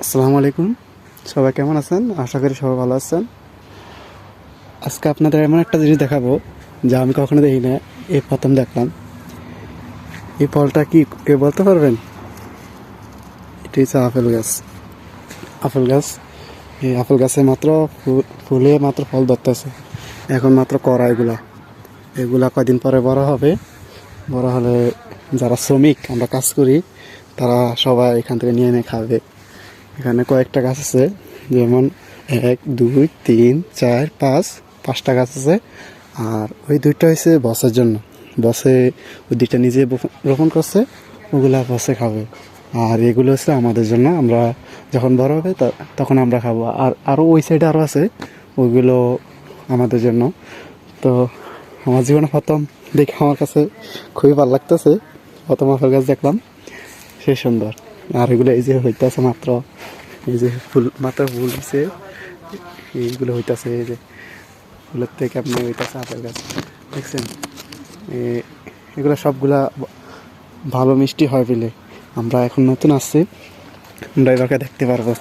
আসসালামু আলাইকুম। সবাই কেমন আছেন? আশা করি সবাই ভালো আছেন। আজকে আপনাদের এমন একটা জিনিস দেখাবো যা আমি কখনো দেখি না, এই প্রথম দেখলাম। এই ফলটা কি কেউ বলতে পারবেন? এটি হচ্ছে আপেল গাছ। আপেল গাছ, এই আপেল গাছে মাত্র ফুলে মাত্র ফল ধরতেছে। এখন মাত্র কড়া এগুলা কয়দিন পরে বড় হবে। বড় হলে যারা শ্রমিক আমরা কাজ করি তারা সবাই এখান থেকে নিয়ে এনে খাবে। এখানে কয়েকটা গাছ আছে, যেমন 1 2 3 4 5 5টা গাছ আছে। আর ওই দুইটা হয়েছে বসের জন্য। বসে ওই দুইটা নিজে রোপণ করছে, ওগুলা বসে খাবে। আর এগুলো হচ্ছে আমাদের জন্য, আমরা যখন বড় হবে তখন আমরা খাবো। আর আরও ওই সাইডে আরও আছে, ওইগুলো আমাদের জন্য। তো আমার জীবনে প্রথম দেখে আমার কাছে খুবই ভালো লাগতেছে। প্রথম আপেল গাছ দেখলাম, সে সুন্দর। আর এগুলো এই যে হইতেছে মাত্র, এই যে ফুল মাত্র ফুল হয়েছে, এইগুলো হইতেছে। এই যে ফুলের থেকে আপনি হইতেছে আপেল গাছ, দেখছেন? এগুলো সবগুলা ভালো মিষ্টি হয় বলে আমরা এখন নতুন আসছি, আমরা এবারকে দেখতে পারবো।